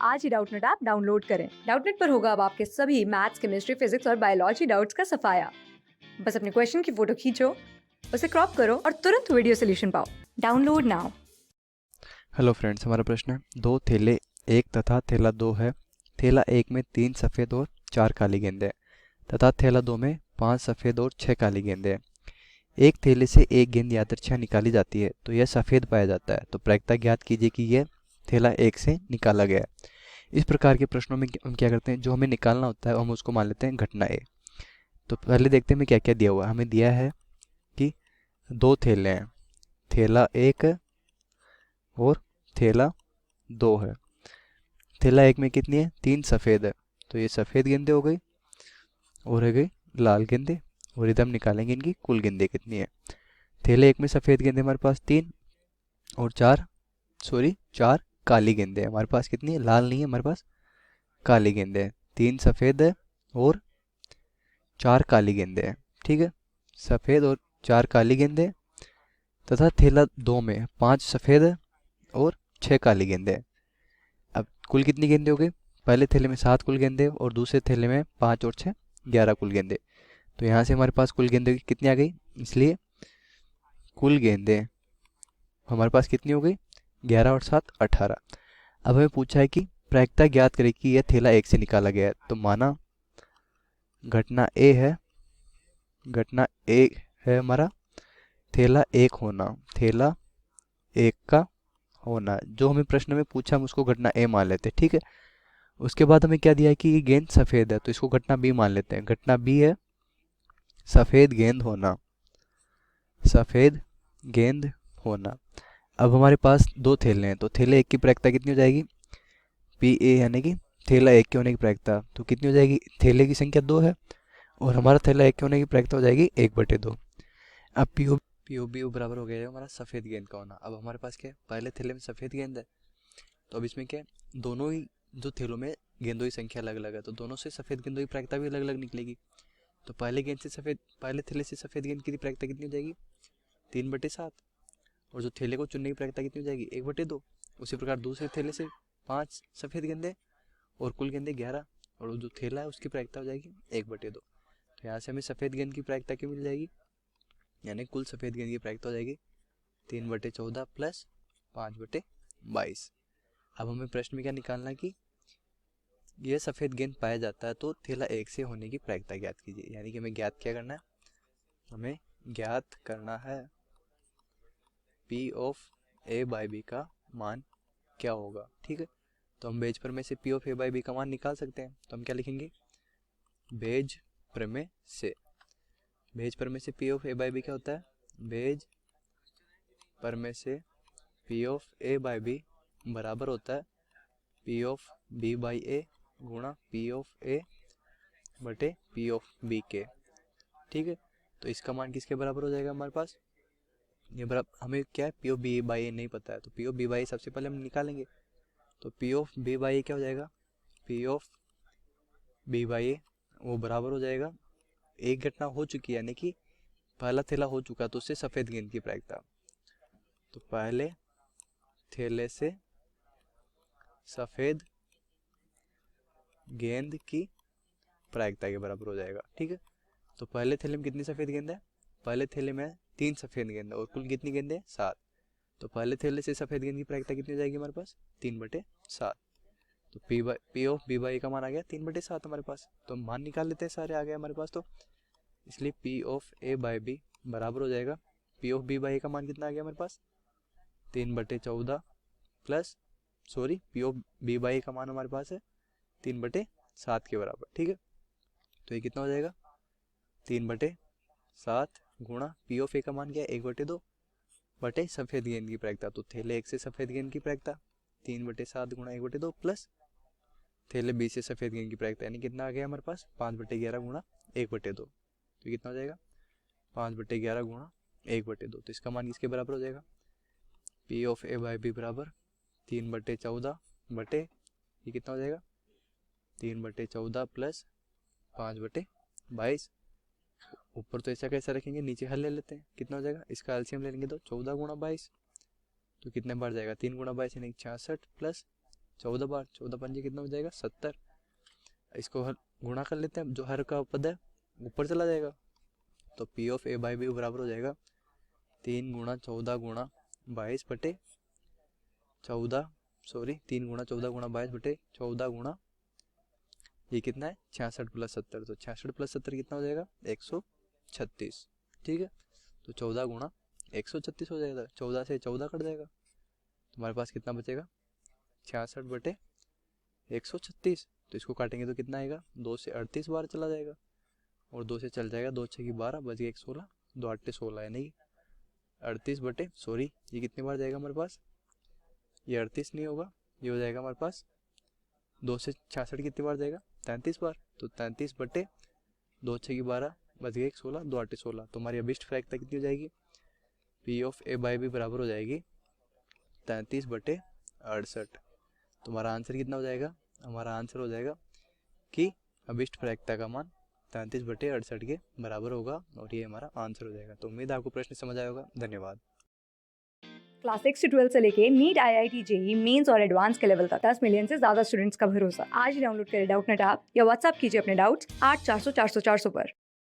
आज ही Doubtnut app download करें। Doubtnut पर होगा अब आपके सभी मैथ्स, केमिस्ट्री, फिजिक्स और बायोलॉजी डाउट्स का सफाया। बस अपने क्वेश्चन की फोटो खींचो, उसे क्रॉप करो और तुरंत वीडियो सोल्यूशन पाओ। Download now. हेलो फ्रेंड्स, हमारा प्रश्न है दो थैले एक तथा थैला दो है। थैला एक में 3 सफ़ेद और 4 काली गेंदें तथा थैला दो में 5 सफ़ेद और 6 काली गेंदें हैं। एक थैले से एक गेंद यादृच्छा निकाली जाती है तो यह सफ़ेद पाया जाता है, तो प्रायिकता ज्ञात कीजिए कि यह थैला एक से निकाला गया है। इस प्रकार के प्रश्नों में हम क्या करते हैं, जो हमें निकालना होता है हम उसको मान लेते हैं घटना ए। तो पहले देखते हैं हमें क्या क्या दिया हुआ है। हमें दिया है कि दो थैले हैं, थैला एक और थैला दो है। थैला एक में कितनी है, 3 सफ़ेद है, तो ये सफ़ेद गेंदे हो गई और हो गई लाल गेंदे। और इधर हम निकालेंगे इनकी कुल गेंदे कितनी है। थैले एक में सफ़ेद गेंदे हमारे पास 3 और 4 काली गेंदे है हमारे पास। कितनी है, लाल नहीं है हमारे पास, काली गेंदे है। 3 सफ़ेद है और 4 काली गेंदे हैं, ठीक है। सफ़ेद और 4 काली गेंदे तथा थैला दो में 5 सफ़ेद है और 6 काली गेंदे हैं। अब कुल कितनी गेंदे हो गई, पहले थैले में 7 कुल गेंदे और दूसरे थैले में 5 और 6 11 कुल गेंदे। तो यहाँ से हमारे पास कुल गेंदे कितनी आ गई, इसलिए कुल गेंदे हमारे पास कितनी हो गई, 11 और 7 18। अब हमें पूछा है कि प्रायिकता ज्ञात करें कि यह थैला एक से निकाला गया है। तो माना घटना ए है, घटना ए है हमारा थैला एक होना, थैला एक का होना। जो हमें प्रश्न में पूछा हम उसको घटना ए मान लेते हैं, ठीक है। उसके बाद हमें क्या दिया है कि ये गेंद सफ़ेद है, तो इसको घटना बी मान लेते हैं। घटना बी है सफ़ेद गेंद होना, सफ़ेद गेंद होना। अब हमारे पास दो थैले हैं, तो थैले एक की प्रायिकता कितनी हो जाएगी, पी ए, यानी कि थैला एक के होने की प्रायिकता तो कितनी हो जाएगी, थैले की संख्या 2 है और हमारा थैला एक के होने की प्रायिकता हो जाएगी 1/2। अब पी ओ बी बराबर हो गया हमारा सफ़ेद गेंद का होना। अब हमारे पास क्या है, पहले थैले में सफ़ेद गेंद है, तो अब इसमें क्या है, दोनों ही जो थैलों में गेंदों की संख्या अलग अलग है, तो दोनों से सफ़ेद गेंदों की प्रायिकता भी अलग अलग निकलेगी। तो पहले थैले से सफ़ेद गेंद की प्रायिकता कितनी हो जाएगी, 3/7। और जो थैले को चुनने की प्रायिकता कितनी हो जाएगी, 1/2। उसी प्रकार दूसरे थैले से 5 सफ़ेद गेंदे और कुल गेंदे 11, और जो थैला है उसकी प्रायिकता हो जाएगी 1/2। तो यहाँ से हमें सफ़ेद गेंद की प्रायिकता क्या मिल जाएगी, यानी कुल सफ़ेद गेंद की प्रायिकता हो जाएगी 3/14 प्लस 5/22। अब हमें प्रश्न में क्या निकालना है कि यह सफ़ेद गेंद पाया जाता है तो थैला एक से होने की प्रायिकता ज्ञात कीजिए। यानी कि हमें ज्ञात क्या करना है, हमें ज्ञात करना है P of A by B का मान क्या होगा, ठीक है। तो हम बेज प्रमेय से P of A by B का मान निकाल सकते हैं। तो हम क्या लिखेंगे, बेज प्रमेय से, बेज प्रमेय से P of A by B क्या होता है, बेज प्रमेय से P of A by B बराबर होता है P of B by A गुणा पी ऑफ ए बटे पी ऑफ बी के, ठीक है। तो इसका मान किसके बराबर हो जाएगा हमारे पास, ये बराबर, हमें क्या है, पी ऑफ बी बाई ए नहीं पता है, तो पी ऑफ बी बाई ए सबसे पहले हम निकालेंगे। तो पी ऑफ बी बाई ए क्या हो जाएगा, पी ऑफ बी बाई ए वो बराबर हो जाएगा, एक घटना हो चुकी है यानी कि पहला थैला हो चुका, तो उससे सफ़ेद गेंद की प्रायिकता, तो पहले थैले से सफ़ेद गेंद की प्रायिकता के बराबर हो जाएगा, ठीक है। तो पहले थैले में कितनी सफ़ेद गेंद है, पहले थैले में 3 सफ़ेद गेंद है और कुल कितनी गेंद है, 7। तो पहले थैले से सफ़ेद गेंद की प्रायिकता कितनी हो जाएगी हमारे पास, 3/7। तो पी ऑफ बी बाई का मान आ गया 3/7 हमारे पास। तो हम मान निकाल लेते हैं, सारे आ गए हमारे पास। तो इसलिए P of A by B बराबर हो जाएगा, पी ऑफ बी बाई का मान कितना आ गया हमारे पास, 3/14 plus, sorry, P of B by का मान हमारे पास है 3/7 के बराबर, ठीक है। तो ये कितना हो जाएगा, 3/7 गुणा पी ऑफ ए का मान क्या है, 1/2 बटे सफ़ेद गेंद की प्रायिकता, तो थैले एक से सफ़ेद गेंद की प्रायिकता 3/7 गुणा 1/2 प्लस थैले बी से सफ़ेद गेंद की प्रायिकता, यानी कितना आ गया हमारे पास, 5/11 गुणा 1/2। तो कितना हो जाएगा, 5/11 गुणा 1/2। तो इसका मान किसके बराबर हो जाएगा, P of A by B बराबर 3/14 बटे, ये कितना हो जाएगा, 3/14 प्लस 5/22। ऊपर तो ऐसा कैसा रखेंगे, नीचे हल ले लेते हैं, कितना हो जाएगा, इसका एलसीएम ले लेंगे तो 14 गुणा 22, तो कितने बार जाएगा, 3 गुणा 22 यानी 66 प्लस 14 बार, 14 पंजे कितना हो जाएगा 70। इसको गुणा कर लेते हैं, जो हर का पद है ऊपर चला जाएगा, तो P of A by B बराबर हो जाएगा 3 गुणा 14 गुणा 22 बटे 14, सॉरी 3 गुणा 14 गुणा 22 बटे 14 गुणा ये कितना है 66 प्लस 70, तो 66 प्लस 70 कितना हो जाएगा 136। ठीक है, तो 14 गुणा 136 हो जाएगा, 14 से 14 कट जाएगा, तुम्हारे पास कितना बचेगा 66 बटे 136। तो इसको काटेंगे तो कितना आएगा 2 से 38 बार चला जाएगा, और 2 से चल जाएगा, 2 6 12 बच गया 16, 2 8 16 है नहीं 38 बटे, सॉरी ये कितनी बार जाएगा हमारे पास, ये 38 नहीं होगा, ये हो जाएगा हमारे पास 2 से 66 कितनी बार जाएगा 33 बार, तो 33 बटे 2 6 12 बच गया 16, 2 8 16। तो हमारी अभिष्ट प्रायिकता कितनी हो जाएगी, P of A by B बराबर हो जाएगी 33 बटे 68। तुम्हारा आंसर कितना हो जाएगा, हमारा आंसर हो जाएगा कि अभिष्ट प्रायिकता का मान 33 बटे 68 के बराबर होगा, और ये हमारा आंसर हो जाएगा। तो उम्मीद है आपको प्रश्न समझ आया होगा। धन्यवाद। क्लास 6 से 12 से लेके नीट, IIT, जेई मेंस और एडवांस के लेवल तक 10 मिलियन से ज्यादा स्टूडेंट्स का भरोसा। आज ही डाउनलोड करें डाउटनेट ऐप या व्हाट्सएप कीजिए अपने डाउट्स 8400 400 400 पर।